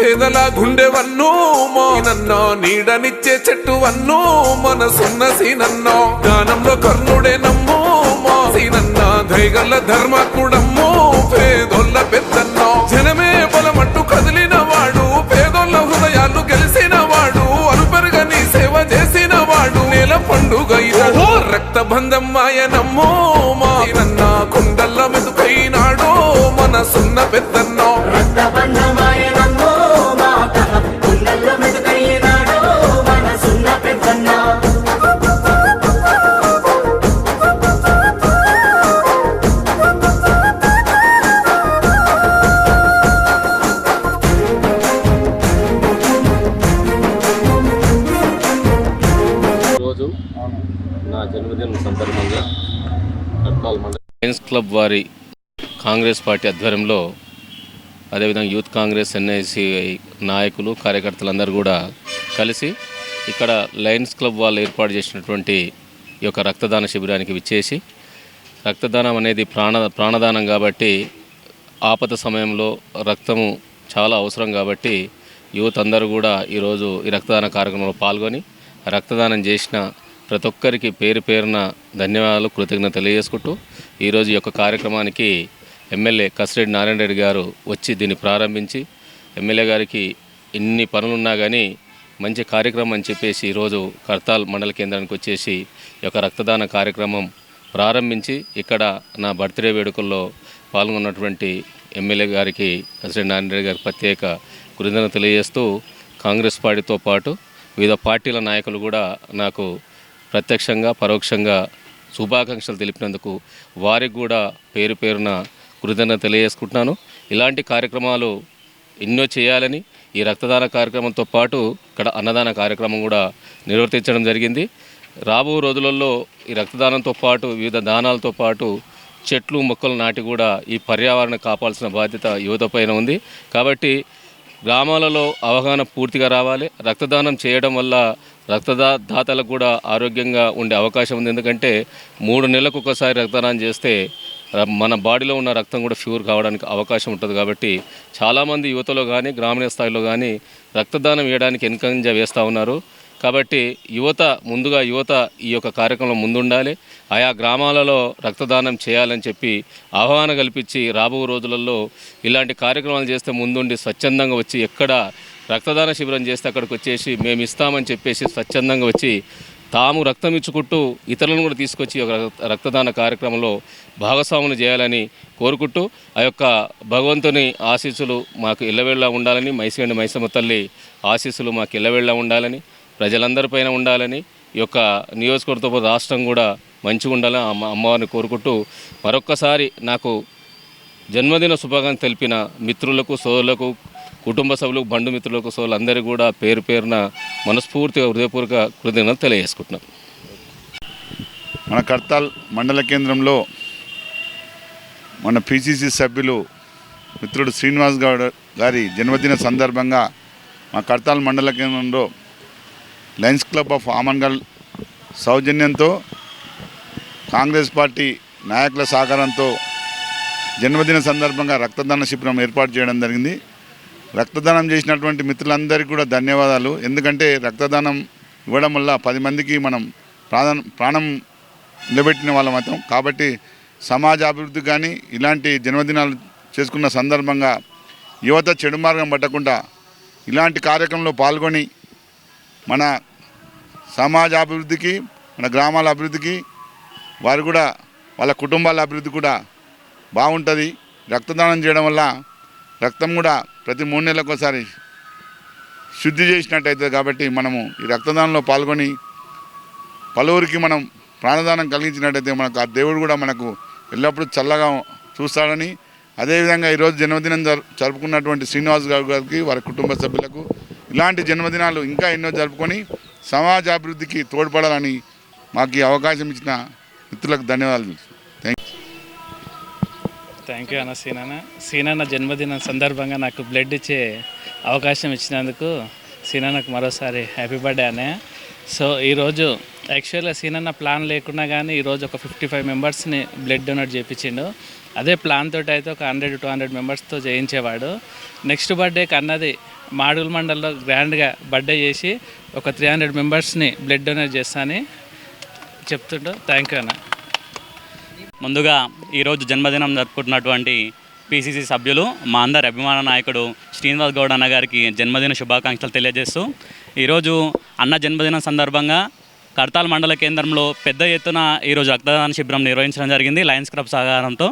పేదల గుండెవన్ను మోనన్నో నీడనిచ్చే చెట్టు వన్ను మనసున్న సీనన్నో జ్ఞానంలో కర్ణుడే నమ్ము మోసీనన్న దైగల్ల ధర్మకుడమ్ము పేదోళ్ళ పెద్దన్నో జనమే బలమంటూ కదిలిన వాడు పేదోళ్ళ హృదయాలు గెలిసిన వాడు అలుపెరగని సేవ చేసిన వాడు నేల పండుగ ఇతడు రక్తబంధం మాయనమ్మో మాయనన్న కుండల్ల మెతుకైనాడు మనసున్న పెద్దన్నో నా జన్మదినం సందర్భంగా కర్తాల్ మండల లయన్స్ క్లబ్ వారి కాంగ్రెస్ పార్టీ ఆధ్వర్యంలో అదేవిధంగా యూత్ కాంగ్రెస్ ఎన్ఐసి నాయకులు కార్యకర్తలందరూ కూడా కలిసి ఇక్కడ లయన్స్ క్లబ్ వాళ్ళు ఏర్పాటు చేసినటువంటి ఈ యొక్క రక్తదాన శిబిరానికి విచ్చేసి రక్తదానం అనేది ప్రాణదానం కాబట్టి ఆపద సమయంలో రక్తము చాలా అవసరం కాబట్టి యూత్ అందరూ కూడా ఈరోజు ఈ రక్తదాన కార్యక్రమంలో పాల్గొని రక్తదానం చేసిన ప్రతి ఒక్కరికి పేరు పేరున ధన్యవాదాలు కృతజ్ఞత తెలియజేసుకుంటూ ఈరోజు ఈ యొక్క కార్యక్రమానికి ఎమ్మెల్యే కసిరెడ్డి నారాయణ రెడ్డి గారు వచ్చి దీన్ని ప్రారంభించి ఎమ్మెల్యే గారికి ఇన్ని పనులున్నా కానీ మంచి కార్యక్రమం అని చెప్పేసి ఈరోజు కర్తాల్ మండల కేంద్రానికి వచ్చేసి ఈ యొక్క రక్తదాన కార్యక్రమం ప్రారంభించి ఇక్కడ నా బర్త్డే వేడుకల్లో పాల్గొన్నటువంటి ఎమ్మెల్యే గారికి కసిరెడ్డి నారాయణ రెడ్డి గారికి ప్రత్యేక కృతజ్ఞత తెలియజేస్తూ కాంగ్రెస్ పార్టీతో పాటు వివిధ పార్టీల నాయకులు కూడా నాకు ప్రత్యక్షంగా పరోక్షంగా శుభాకాంక్షలు తెలిపినందుకు వారికి కూడా పేరు పేరున కృతజ్ఞత తెలియజేసుకుంటున్నాను. ఇలాంటి కార్యక్రమాలు ఎన్నో చేయాలని ఈ రక్తదాన కార్యక్రమంతో పాటు ఇక్కడ అన్నదాన కార్యక్రమం కూడా నిర్వర్తించడం జరిగింది. రాబో రోజులలో ఈ రక్తదానంతో పాటు వివిధ దానాలతో పాటు చెట్లు మొక్కలు నాటి కూడా ఈ పర్యావరణం కాపాల్సిన బాధ్యత యువత పైన ఉంది. కాబట్టి గ్రామాలలో అవగాహన పూర్తిగా రావాలి. రక్తదానం చేయడం వల్ల రక్తదాతలకు కూడా ఆరోగ్యంగా ఉండే అవకాశం ఉంది. ఎందుకంటే 3 నెలలకు ఒకసారి రక్తదానం చేస్తే మన బాడీలో ఉన్న రక్తం కూడా ప్యూర్ కావడానికి అవకాశం ఉంటుంది. కాబట్టి చాలామంది యువతలో కానీ గ్రామీణ స్థాయిలో కానీ రక్తదానం వేయడానికి వెనుకంజ వేస్తూ ఉన్నారు. కాబట్టి ముందుగా యువత ఈ యొక్క కార్యక్రమంలో ముందుండాలి. ఆయా గ్రామాలలో రక్తదానం చేయాలని చెప్పి ఆహ్వాన కల్పించి రాబో రోజులలో ఇలాంటి కార్యక్రమాలు చేస్తే ముందుండి స్వచ్ఛందంగా వచ్చి ఎక్కడ రక్తదాన శిబిరం చేస్తే అక్కడికి వచ్చేసి మేము ఇస్తామని చెప్పేసి స్వచ్ఛందంగా వచ్చి తాము రక్తం ఇచ్చుకుంటూ ఇతరులను కూడా తీసుకొచ్చి ఒక రక్తదాన కార్యక్రమంలో భాగస్వాములు చేయాలని కోరుకుంటూ ఆ యొక్క భగవంతుని ఆశీస్సులు మాకు ఇళ్ళవేళ్ళ ఉండాలని మైసండి మైసమ్మ తల్లి ఆశీస్సులు మాకు ఇళ్ళవేళ్ళ ఉండాలని ప్రజలందరిపైన ఉండాలని ఈ యొక్క నియోజకవర్గంతో పాటు రాష్ట్రం కూడా మంచిగా ఉండాలని అమ్మవారిని కోరుకుంటూ మరొక్కసారి నాకు జన్మదిన శుభాకాంక్షలు తెలిపిన మిత్రులకు సోదరులకు కుటుంబ సభ్యులకు బంధుమిత్రులకు సోదరులందరికీ కూడా పేరు పేరున మనస్ఫూర్తిగా హృదయపూర్వక కృతజ్ఞతలు తెలియజేసుకుంటున్నాం. మన కర్తాల్ మండల కేంద్రంలో మన పిసిసి సభ్యులు మిత్రుడు శ్రీనివాస్ గౌడ్ గారి జన్మదిన సందర్భంగా మా కర్తాల్ మండల కేంద్రంలో లయన్స్ క్లబ్ ఆఫ్ ఆమన్గల్ సౌజన్యంతో కాంగ్రెస్ పార్టీ నాయకుల సహకారంతో జన్మదిన సందర్భంగా రక్తదాన శిబిరం ఏర్పాటు చేయడం జరిగింది. రక్తదానం చేసినటువంటి మిత్రులందరికీ కూడా ధన్యవాదాలు. ఎందుకంటే రక్తదానం ఇవ్వడం వల్ల 10 మందికి మనం ప్రాణం నిలబెట్టిన వాళ్ళం అవుతాం. కాబట్టి సమాజ అభివృద్ధి కానీ ఇలాంటి జన్మదినాలు చేసుకున్న సందర్భంగా యువత చెడు మార్గం పట్టకుండా ఇలాంటి కార్యక్రమంలో పాల్గొని మన సమాజ అభివృద్ధికి మన గ్రామాల అభివృద్ధికి వారు కూడా వాళ్ళ కుటుంబాల అభివృద్ధి కూడా బాగుంటుంది. రక్తదానం చేయడం వల్ల రక్తం కూడా ప్రతి 3 నెలలకు ఒకసారి శుద్ధి చేసినట్టయితుంది. కాబట్టి మనము ఈ రక్తదానంలో పాల్గొని పలువురికి మనం ప్రాణదానం కలిగించినట్టయితే మనకు ఆ దేవుడు కూడా మనకు ఎల్లప్పుడూ చల్లగా చూస్తాడని, అదేవిధంగా ఈరోజు జన్మదినం జరుపుకున్నటువంటి శ్రీనివాస్ గారికి వారి కుటుంబ సభ్యులకు ఇలాంటి జన్మదినాలు ఇంకా ఎన్నో జరుపుకొని సమాజ అభివృద్ధికి తోడ్పడాలని మాకు ఈ అవకాశం ఇచ్చిన మిత్రులకు ధన్యవాదాలు. థ్యాంక్ యూ అన్న సీనన్న జన్మదినం సందర్భంగా నాకు బ్లడ్ ఇచ్చే అవకాశం ఇచ్చినందుకు సీనన్నకు మరోసారి హ్యాపీ బర్త్డే అన్నయ్య. సో ఈరోజు యాక్చువల్గా సీనన్న ప్లాన్ లేకున్నా కానీ ఈరోజు ఒక 55 మెంబర్స్ని బ్లడ్ డొనేట్ చేయించిండు. అదే ప్లాన్ తోటి అయితే ఒక 100-200 మెంబర్స్తో చేయించేవాడు. నెక్స్ట్ బర్త్డేకి అన్నది మాడుగుల మండలంలో గ్రాండ్గా బర్త్డే చేసి ఒక 300 మెంబర్స్ని బ్లడ్ డొనేట్ చేస్తానని చెప్తుండో. థ్యాంక్ యూ అన్న. ముందుగా ఈరోజు జన్మదినం జరుపుకుంటున్నటువంటి పిసిసి సభ్యులు మా అందరి అభిమాన నాయకుడు శ్రీనివాస్ గౌడ్ అన్న గారికి జన్మదిన శుభాకాంక్షలు తెలియజేస్తూ ఈరోజు అన్న జన్మదినం సందర్భంగా కడతాల్ మండల కేంద్రంలో పెద్ద ఎత్తున ఈరోజు రక్తదాన శిబిరం నిర్వహించడం జరిగింది లయన్స్ క్లబ్ సహకారంతో.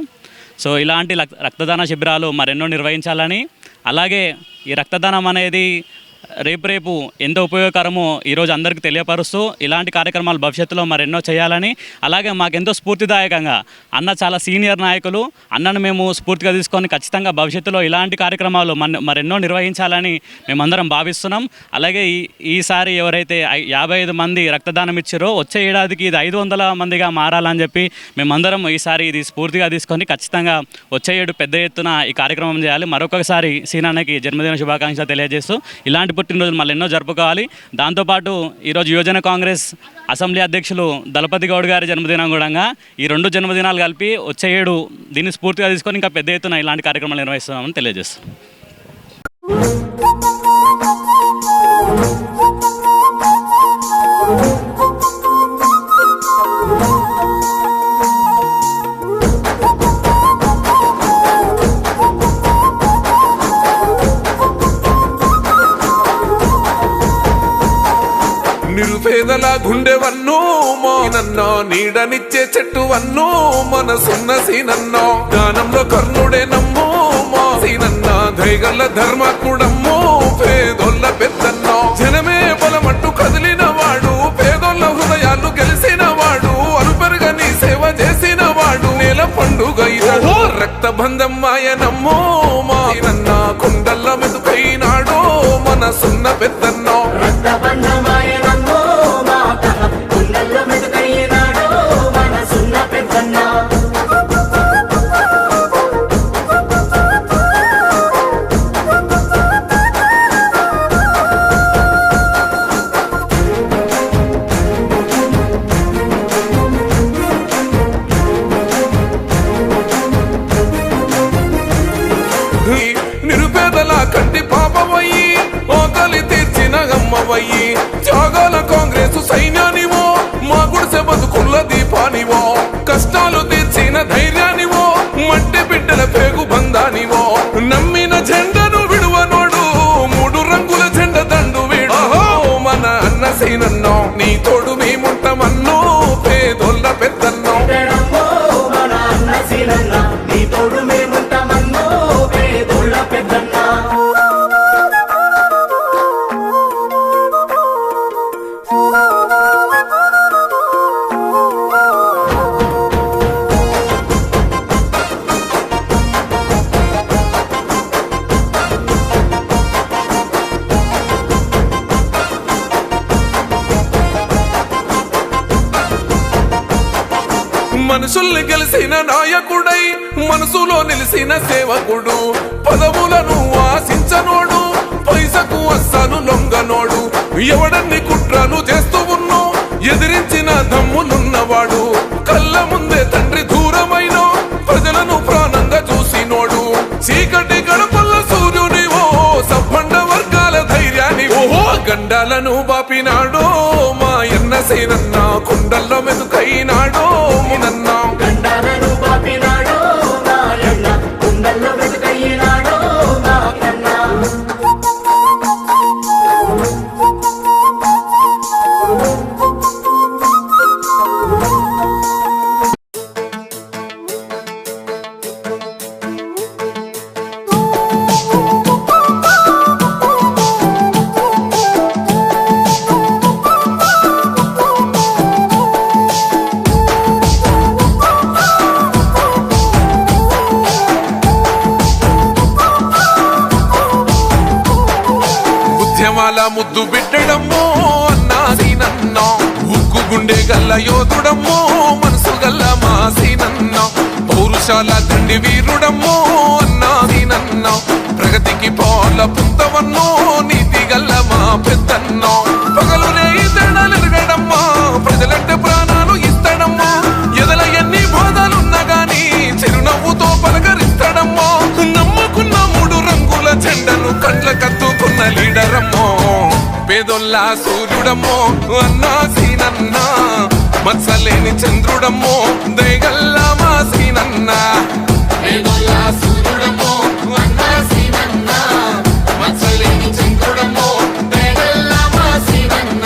సో ఇలాంటి రక్తదాన శిబిరాలు మరెన్నో నిర్వహించాలని, అలాగే ఈ రక్తదానం అనేది రేపు ఎంత ఉపయోగకరమో ఈరోజు అందరికీ తెలియపరుస్తూ ఇలాంటి కార్యక్రమాలు భవిష్యత్తులో మరెన్నో చేయాలని, అలాగే మాకెంతో స్ఫూర్తిదాయకంగా అన్న చాలా సీనియర్ నాయకులు, అన్నను మేము స్ఫూర్తిగా తీసుకొని ఖచ్చితంగా భవిష్యత్తులో ఇలాంటి కార్యక్రమాలు మరెన్నో నిర్వహించాలని మేమందరం భావిస్తున్నాం. అలాగే ఈసారి ఎవరైతే 55 మంది రక్తదానం ఇచ్చారో వచ్చే ఏడాదికి ఇది 500 మందిగా మారాలని చెప్పి మేమందరం ఈసారి ఇది స్ఫూర్తిగా తీసుకొని ఖచ్చితంగా వచ్చే ఏడు పెద్ద ఎత్తున ఈ కార్యక్రమం చేయాలి. మరొకసారి సీనన్నకి జన్మదిన శుభాకాంక్షలు తెలియజేస్తూ ఇలాంటి పుట్టినరోజులు మళ్ళీ ఎన్నో జరుపుకోవాలి. దాంతోపాటు ఈరోజు యువజన కాంగ్రెస్ అసెంబ్లీ అధ్యక్షులు దళపతి గౌడ్ గారి జన్మదినం కూడా ఈ 2 జన్మదినాలు కలిపి వచ్చే ఏడు దీన్ని స్ఫూర్తిగా తీసుకొని ఇంకా పెద్ద ఎత్తున ఇలాంటి కార్యక్రమాలు నిర్వహిస్తున్నామని తెలియజేస్తాం. నిరుపేదల గుండెవన్నో మోనన్నో నీడనిచ్చే చెట్టువన్నో మనసున్న సీనన్నో దానంలో కర్ణుడే నమ్మో మా సీనన్న దైగల ధర్మకుడమ్మో పేదోళ్ళ పెద్దన్నో జనమే బలమంటూ కదిలిన వాడు పేదోళ్ళ హృదయాలు గెలిసిన వాడు అలుపెరగని సేవ చేసిన వాడు నేల పండుగ ఇదో రక్తబంధం మాయనమ్మో మా సీనన్న కుండల్ల మెతుకైనాడో మనసున్న పెద్దన్నో నిరుపేదల కంటి పాపమయ్యి ఓకలి తీర్చిన అమ్మవయ్యి త్యాగాల కాంగ్రెసు సైన్యానివో మా గుడిసె బతుకుల్ల దీపానివో కష్టాలు తీర్చిన ధైర్యానివో మట్టి బిడ్డల పేగు బంధానివో నమ్మిన జెండను విడువనోడు 3 రంగుల జెండ దండు వీడు మన అన్న సీనన్నో నీ తోడు మేముంటామన్నో పేదోళ్ళ పెద్దన్నో మనుషుల్ని గెలిసిన నాయకుడై మనసులో నిలిసిన సేవకుడు పదవులను ఆశించనోడు పైసకు అస్సలు లొంగనోడు ఎవడన్ని కుట్రలు చేస్తూ ఉన్నో ఎదిరించిన దమ్ములున్నవాడు కళ్ళ ముందే తండ్రి దూరమైన ప్రజలను ప్రాణంగా చూసినోడు చీకటి గడపల్ల సూర్యునివో సబ్బండ వర్గాల ధైర్యాన్ని ఓహో గండాలను బాపినాడో మా ఎన్న సీనన్న కుండల్లో మెతుకైనాడో మునన్నా ఉద్యమాల ముద్దు బిడ్డడమ్మో అన్నా సీనన్నో ఉక్కు గుండె గల్ల యోధుడమ్మో మనసు గల్ల మా సీనన్నో పౌరుషాల దండి వీరుడమ్మో అన్నా సీనన్నో ప్రగతికి పోల పుంతవన్నో నీతి గల్ల మా పెద్దన్నో పగలు రేయి తేడాలెరగడమ్మా ప్రజల పేదొల్లా సూర్యుడమ్మో అన్నా సీనన్న మత్సలేని చంద్రుడమ్మో దయగల్లా మా సీనన్న పేదొల్లా సూర్యుడమ్మో అన్నా సీనన్న మత్సలేని చంద్రుడమ్మో దయగల్లా మా సీనన్న.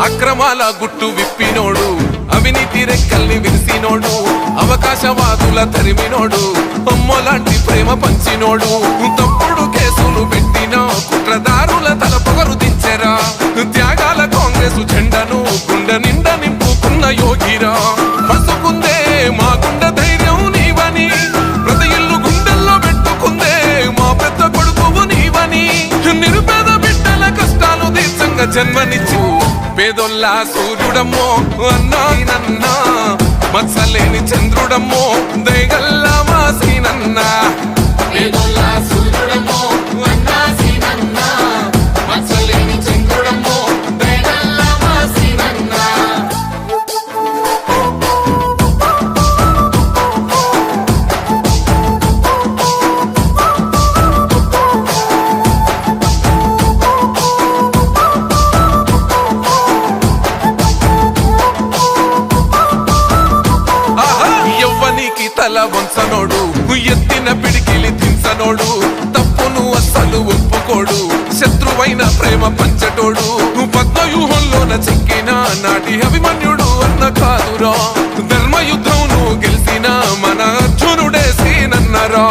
అక్రమాల గుట్టు విప్పినోడు అవినీతి రెక్కల్ని విరిసినోడు అవకాశవాదుల తరిమినోడు అమ్మలాంటి ప్రేమ పంచినోడు తప్పుడు కేసులు పెట్టిన కుట్రదారుల తల పొగరు దించెరా త్యాగాల కాంగ్రెస్ జెండను గుండె నిండా నింపుకున్న యోగిరా పసుకుందే మా గుండె ధైర్యం నీవని ప్రతి ఇల్లు గుండెల్లో పెట్టుకుందే మా పెద్ద కొడుకువు నీవని నిరుపేద బిడ్డల కష్టాలు తీర్చంగా జన్మనిచ్చు పేదొల్లా సూర్యుడమ్మో అన్నా సీనన్న మత్సలేని చంద్రుడమ్మో దయగల్లా మా సీనన్న పేదొల్లా సూర్యుడమ్మో అన్నా సీనన్న మత్సలేని చంద్రుడమ్మో దయగల్లా మా సీనన్న. తల వంచనోడు ఎత్తిన పిడికిలి దించనోడు తప్పును అస్సలు ఒప్పుకోడు శత్రువైన ప్రేమ పంచటోడు పద్మవ్యూహంలోన చెక్కిన నాటి అభిమన్యుడు అన్న కాదురా ధర్మయుద్ధం నువ్వు గెలిసిన మన అర్జునుడే సీనన్నరా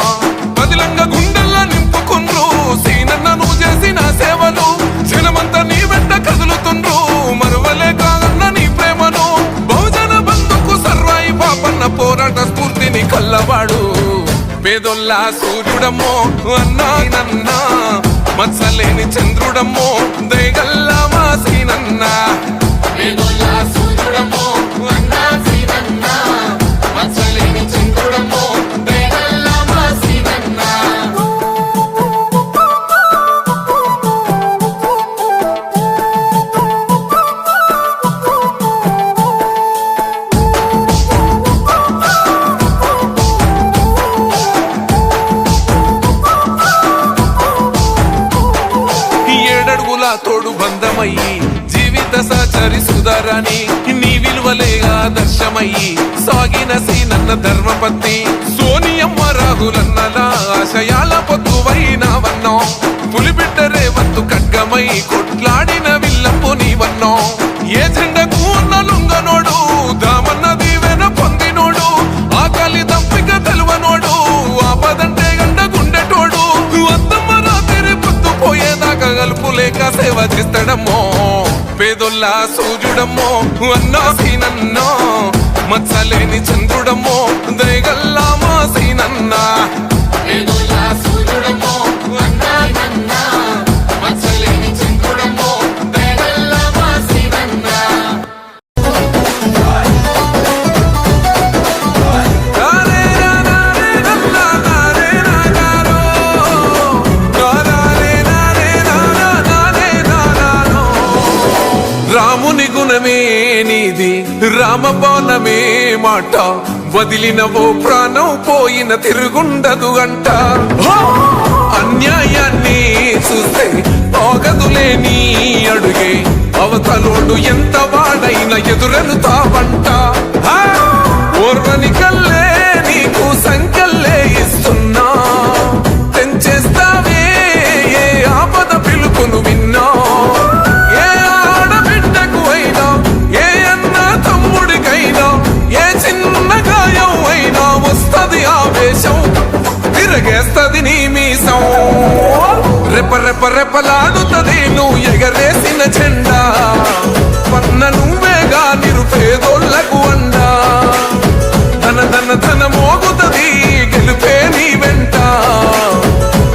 పదిలంగా గుండెల్లా నింపుకుండ్రు సీనన్న నువ్వు చేసిన సేవలు జనమంతా నీ వెంట కదులుతుండ్రు మరువలే కాదన్న నీ ప్రేమను బహుజన బంధుకు సర్వాయి పాపన్న పోరాట స్ఫూర్తిని కల్లవాడు పేదొల్లా సూర్యుడమ్మో అన్నా నన్న మత్సలేని చంద్రుడమ్మో దయగల్లా మా సీనన్న పేదొల్లా సూర్యుడమ్మో అన్నా సీనన్న మత్సలేని చంద్రుడమ్మో దయగల్లా మా సీనన్న. తోడు బంధమయ్యి జీవిత సహచరి సుధారాణి నీ విలువలే ఆదర్శమయ్యి సాగిన సీనన్న ధర్మపత్ని సోనియమ్మ రాహులన్నలా ఆశయాల పొత్తువైనవన్నో పులిబిడ్డ రేవంతు ఖడ్గమై కొట్లాడిన విల్లంపు నీవన్నో ఏ జెండకు ఉన్న లుంగనోడు దామన్న దీవెన పొందినోడు ఆకలి తప్పిక తెలువనోడు ఆపదంటే గండ గుండెటోడు అద్దమ్మ రాత్రి పొత్తు పోయేదాకా గలుపులేక సేవ చేస్తాడమ్మో పేదొల్లా సూర్యుడమ్మో అన్నా సీనన్నో మత్సలేని చంద్రుడమ్మో దయగల్లా మా సీనన్న పేదొల్లా సూర్యుడమ్మో అన్నా నన్న మత్సలేని చంద్రుడమ్మో దయగల్లా మా సీనన్న. రాముని గుణమే నీది రామబాణమే మాట వదిలినవో ప్రాణం పోయిన తిరుగుండదు అంట అన్యాయాన్ని చూస్తే ఆగదులే నీ అడుగే అవతలోడు ఎంత వాడైనా ఎదురను తావంట ఓర్వని కల్లే నీకు సంకల్లే ఇస్తున్నా తెంచేస్తావే ఏ ఆపద పిలుపును విన్నా ఏ ఆడబిడ్డకు అయినా ఏ అన్న తమ్ముడికైనా ఏ చిన్న గాయం అయినా వస్తది ఆవేశం తిరగేస్తది నీ మీసం రెప రెప రెపలాడుతది నువ్వు ఎగరేసిన జెండా పన్న నువ్వేగా నిరుపేదోళ్లకు అండా ధన ధన ధన మోగుతది గెలుపే నీ వెంట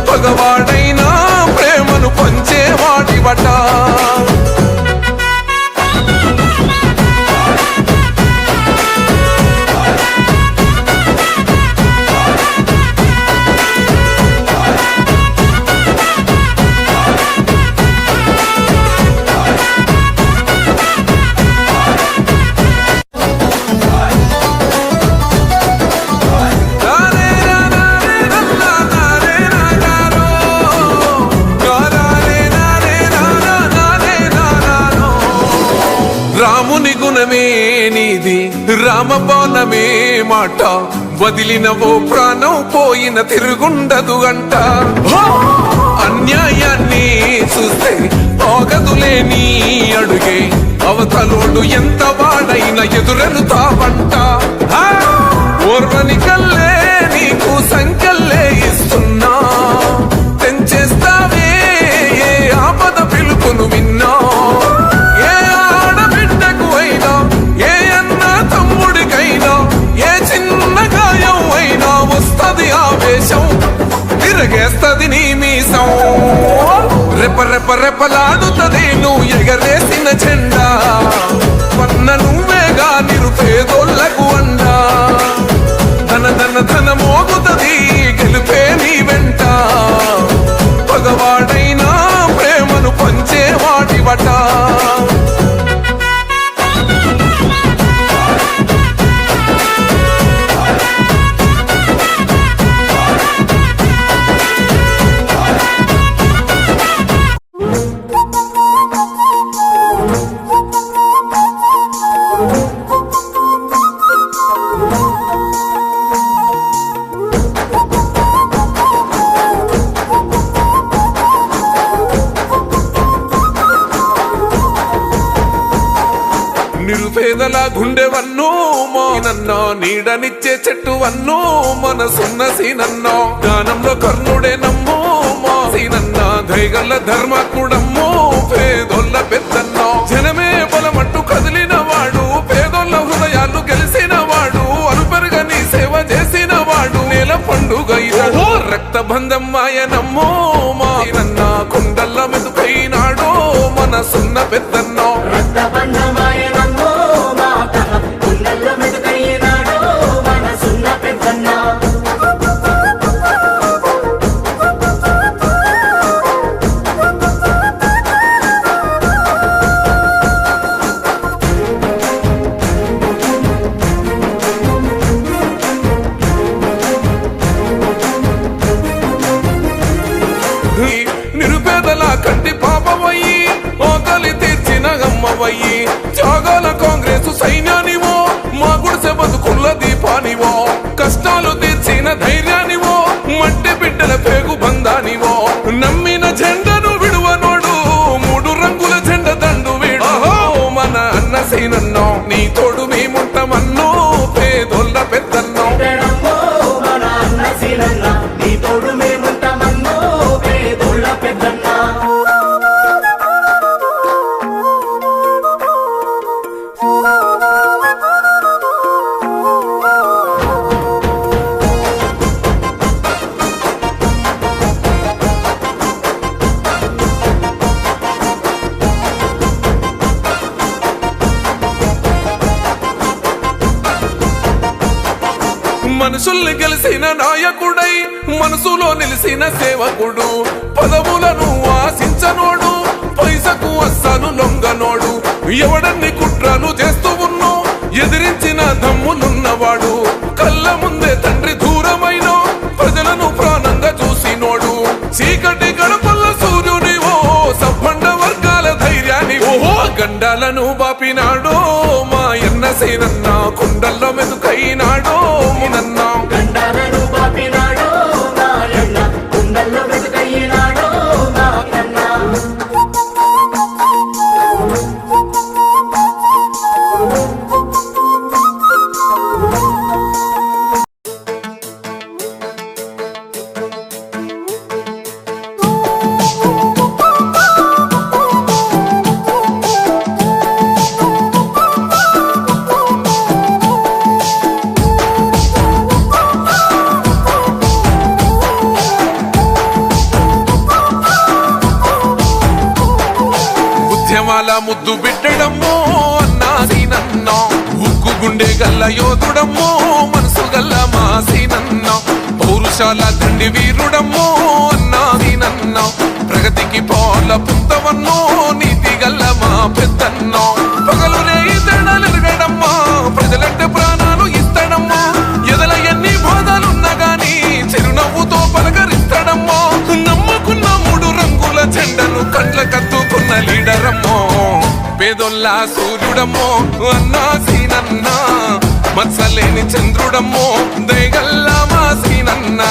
పగవాడైనా ప్రేమను పంచేవాడివట బాణమే నీది రామబాణమే మాట వదిలినవో ప్రాణం పోయిన తిరుగుండదు అంట అన్యాయాన్ని చూస్తే ఆగదులే నీ అడుగే అవతలోడు ఎంత వాడైనా ఎదురెనుతావంట ఓర్వని కల్లే నీకు సంకల్లే ఇస్తున్నా తెంచేస్తావే ఏ ఆపద పిలుపును విన్నా ఏ ఆడబిడ్డకు అయినా ఏ అన్న తమ్ముడికైనా ఏ చిన్న గాయం అయినా వస్తది ఆవేశం తిరగేస్తది నీ మీసం రెపరెపలాడుతది నువ్వు ఎగరేసిన జెండా పన్న నువ్వేగా నిరుపేదోళ్లకు అండా ధన మోగుతది గెలుపే నీ వెంట పగవాడైనా ప్రేమను పంచేవాడివట నిరుపేదల గుండెవన్నో మానన్నా నీడనిచ్చే చెట్టు వన్నో మనసున్న సీనన్నో దానంలో కర్ణుడే నమ్మో మా సీనన్నా దయగల్ల ధర్మాత్ముడమ్మో పేదోళ్ళ పెద్దన్నో జనమే బలమంటూ కదిలిన వాడు పేదోళ్ళ హృదయాలు గెలిసిన వాడు అలుపెరుగని సేవ చేసిన వాడు నేల పండుగ ఇదో రక్త బంధం మాయనమ్మో మా సీనన్నా కుండల్ల మెదుకైనాడో మనసున్న పెద్దన్నో నిరుపేదల కంటి పాపవయ్యి ఓకలి తీర్చిన గమ్మవయ్యి త్యాగాల కాంగ్రెస్ సైన్యానివో మా గుడిసె బతుకుల్ల దీపానివో కష్టాలు తీర్చిన ధైర్యానివో మట్టి బిడ్డల పేగు బంధానివో నమ్మిన జెండను విడువనోడు మూడు రంగుల జెండ దండు వీడు మన అన్న సీనన్నో నీ తోడు మేముంటామన్నో పేదోళ్ళ పెద్దన్నో మనుషుల్ని గెలిసిన నాయకుడై మనసులో నిలిసిన సేవకుడు పదవులను ఆశించనోడు పైసకు అస్సలు లొంగనోడు ఎవడన్ని కుట్రలు చేస్తూ ఉన్నో ఎదిరించిన దమ్ములున్నవాడు కళ్ళ ముందే తండ్రి దూరమైన ప్రజలను ప్రాణంగా చూసినోడు చీకటి గడపల్ల సూర్యునివో సబ్బండ వర్గాల ధైర్యాన్ని ఓహో గండాలను బాపినాడో మా ఎన్న సీనన్న కుండల్లో మెదుకైనాడో మునన్నా ఉద్యమాల ముద్దు బిడ్డడమ్మో అన్నా సీనన్నా ఉక్కు గుండె గల్ల యోధుడమ్మో మనసు గల్ల మా సీనన్నా పౌరుషాల దండి వీరుడమ్మో అన్నా సీనన్నా ప్రగతికి పాల పుంతవన్నో నీతి గల్ల మా పెద్దన్నో పగలు రేయి తేడాలెరగడమ్మా ప్రజలంటే ప్రాణాలు ఇస్తాడమ్మా ఎదల ఎన్ని బాధలున్నా గాని చిరునవ్వుతో పలకరిస్తాడమ్మా నమ్ముకున్న మూడు రంగుల జెండను కండ్ల కత్తుకున్న లీడరమ్మో పేద పేదొల్లా సూర్యుడమ్మో అన్నా సీనన్నా మత్సలేని చంద్రుడమ్మో దయగల్లా మా సీనన్నా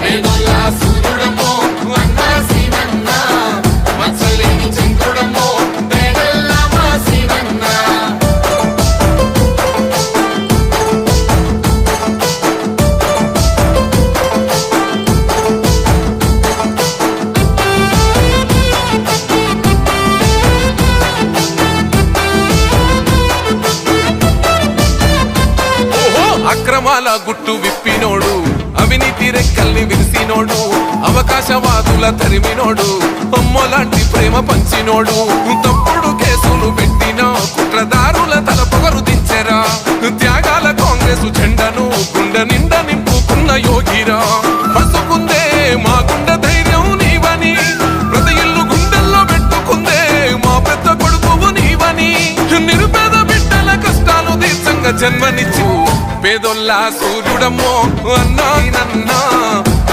పేదొల్లా సూర్యుడమ్మో అన్నా సీనన్నా మత్సలేని చంద్రుడమ్మో దయగల్లా మా సీనన్నా అక్రమాల గుట్టు విప్పినోడు అవినీతి రెక్కల్ని విరిసినోడు అవకాశవాదుల తరిమినోడు అమ్మలాంటి ప్రేమ పంచినోడు తప్పుడు కేసులు పెట్టిన కుట్రదారుల తల పొగరు దించెరా త్యాగాల కాంగ్రెస్ జెండను గుండె నిండా నింపుకున్న యోగిరా పసుకుందే మా గుండె ధైర్యం నీవని ప్రతి ఇల్లు గుండెల్లో పెట్టుకుందే మా పెద్ద కొడుకు నీవని నిరుపేద బిడ్డల కష్టాలు తీర్చంగా జన్మనిచ్చు పేదొల్లా సూర్యుడమ్మో అన్నా సీనన్నా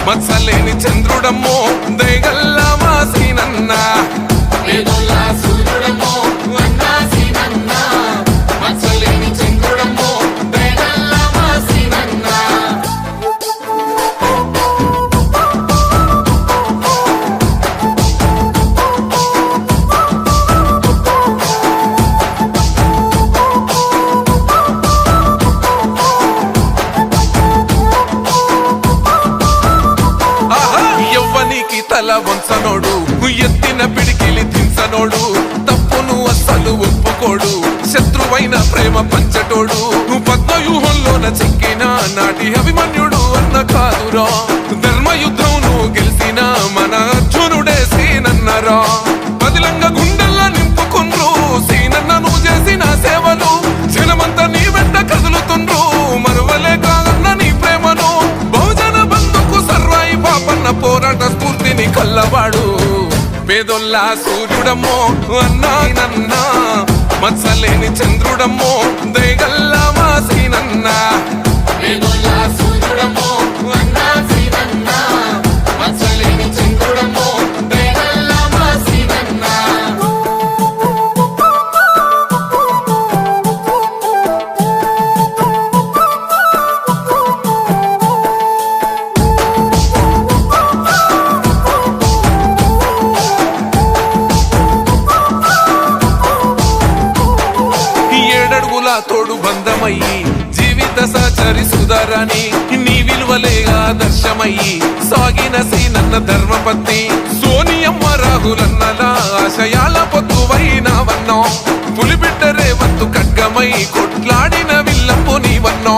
మత్సలేని చంద్రుడమ్మో దయగల్లా మా సీనన్నా పేదొల్లా సూర్యుడమ్మో అన్నా సీనన్నా మత్సలేని చంద్రుడమ్మో దయగల్లా మా సీనన్నా తల వంచనోడు ఎత్తిన పిడికిలి దించనోడు తప్పును అస్సలు ఒప్పుకోడు శత్రువైన ప్రేమ పంచటోడు పద్మవ్యూహంలోన చెక్కిన నాటి అభిమన్యుడు అన్న కాదురా ధర్మయుద్ధంను గెలిచిన మన అర్జునుడే సీనన్నరా బదిలంగా గుండెల్లా నింపుకుండ్రు సీనన్నను చేసిన సేవలు జనమంతా నీ వెంట కదులుతుండ్రు మరువలే కాదన్న నీ ప్రేమను బహుజన బంధుకు సర్వాయి పాపన్న పోరాట స్ఫూర్తిని కల్లవాడు పేదొల్లా సూర్యుడమ్మో అన్నా నన్నా మత్సలేని చంద్రుడమ్మో దయగల్లా మా సీనన్నా పేదొల్లా సూర్యుడమ్మో అన్నా సీనన్నా మత్సలేని చంద్రుడమ్మో దయగల్లా మా సీనన్నా తోడు బంధమయ్యి జీవిత సహచరి సుధారాణి నీ విలువలే ఆదర్శమయ్యి సాగిన సీనన్న ధర్మపత్ని సోనియమ్మ రాహులన్నలా ఆశయాల పొత్తువైనవన్నో పులిబిడ్డ రేవంతు ఖడ్గమై కొట్లాడిన విల్లంపు నీవన్నో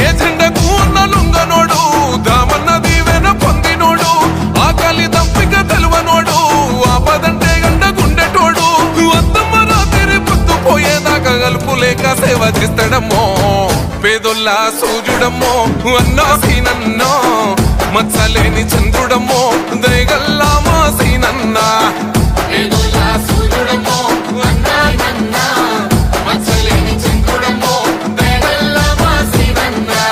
ఏ జెండకు ఉన్న లుంగనోడు దామన్న దీవెన పొందినోడు ఆకలి దంపిక తెలువనోడు ఆపదంటే గంట గుండెటోడు అద్దమ్మ రాత్రి పొత్తు పోయేదాకా గలుపులేక సేవ చేస్తాడమ్మో పేదొల్లా సూర్యుడమ్మో అన్నా సీనన్నా మత్సలేని చంద్రుడమ్మో దయగల్లా మా సీనన్నా పేదొల్లా సూర్యుడమ్మో అన్నా నన్నా మత్సలేని చంద్రుడమ్మో దయగల్లా మా సీనన్నా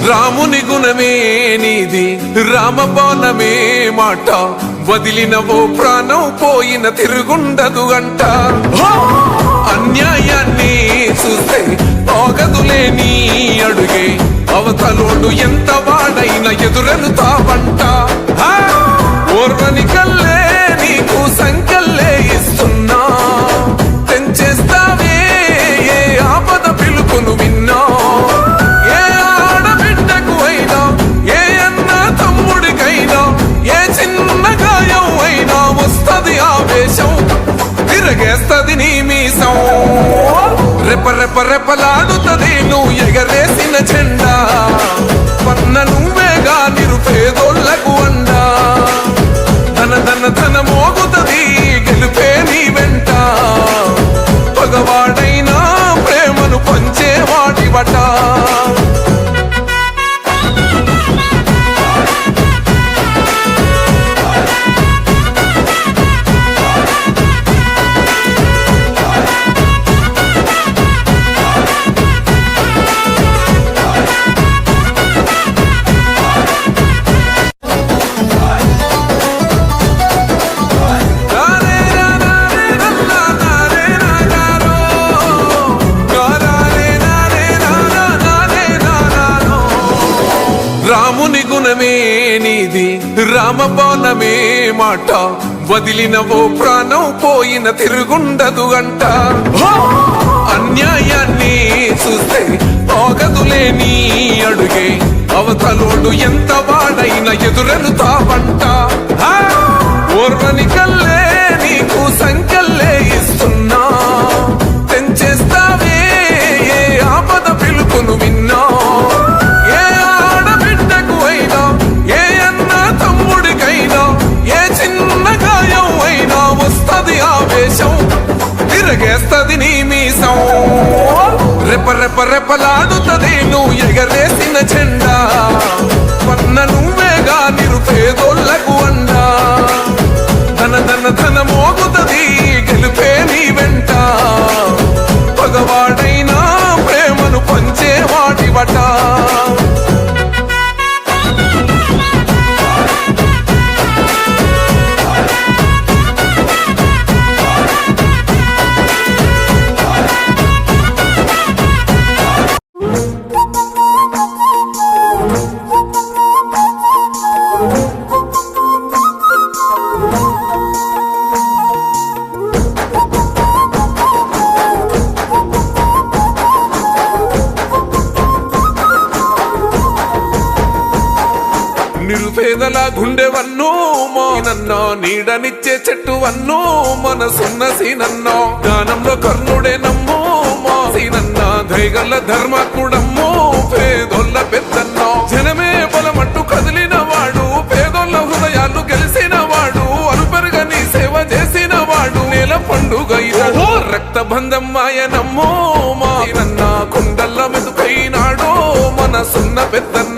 రాముని గుణమే నీది రామబాణమే మాట వదిలినవో ప్రాణం పోయిన తిరుగుండదు గంట అన్యాయాన్ని చూస్తే ఆగదులే నీ అడుగే అవతలోడు ఎంత వాడైన ఎదురెనుతావంట ఓర్వని కల్లే నీకు సంకల్లే ఇస్తున్నా తెంచేస్తావే ఏ ఆపద పిలుపును విన్నా ఏ ఆడబిడ్డకు అయినా ఏ అన్న తమ్ముడికైనా ఏ చిన్న గాయం అయినా వస్తది ఆవేశం తిరగేస్తది నీ మీసం రెప రెప రెపలాడుతది నువ్వు ఎగరేసిన జెండా పన్న నువ్వేగా నిరుపేదోళ్లకు అండా ధన ధన ధన మోగుతది గెలుపే నీ వెంట పగవాడైనా ప్రేమను పంచేవాడివట రాముని గుణమే నీది రామబాణమే మాట వదిలిన ఓ ప్రాణం పోయిన తిరుగుండదు అంట అన్యాయాన్ని చూస్తే ఆగదులే నీ అడుగే అవతలోడు ఎంత వాడైనా ఎదురెలుతావంట ఓర్వని కల్లే నీకు సంకల్లే ఇస్తున్నా తెంచేస్తావే ఏ ఆపద పిలుపును విన్నా ఏ ఆడబిడ్డకు అయినా ఏ అన్న తమ్ముడికైనా ఏ చిన్న గాయం అయినా వస్తది ఆవేశం తిరగేస్తది నీ మీసం రెప రెప రెపలాడుతది నువ్వు ఎగరేసిన జెండా పన్న నువ్వేగా నిరుపేదోళ్లకు అండా ధన ధన ధన మోగుతది గెలుపే నీ వెంట పగవాడైనా ప్రేమను పంచే వాటివట నిరుపేదల గుండెవన్నో మానన్నా నీడనిచ్చే చెట్టు వన్నో మనసున్న సీనన్నో జ్ఞానంలో కర్ణుడే నమ్మో మా సీనన్న దైగల్ల ధర్మకుడమ్మో పేదోళ్ళ పెద్దన్నో జనమే బలమంటూ కదిలిన వాడు పేదోళ్ళ హృదయాలు గెలిసిన వాడు అలుపెరగని సేవ చేసిన వాడు నేల పండుగ ఇతడు రక్త బంధం మాయనమ్మో మా సీనన్న కుండల్ల మెదుకైనాడో మనసున్న పెద్దన్న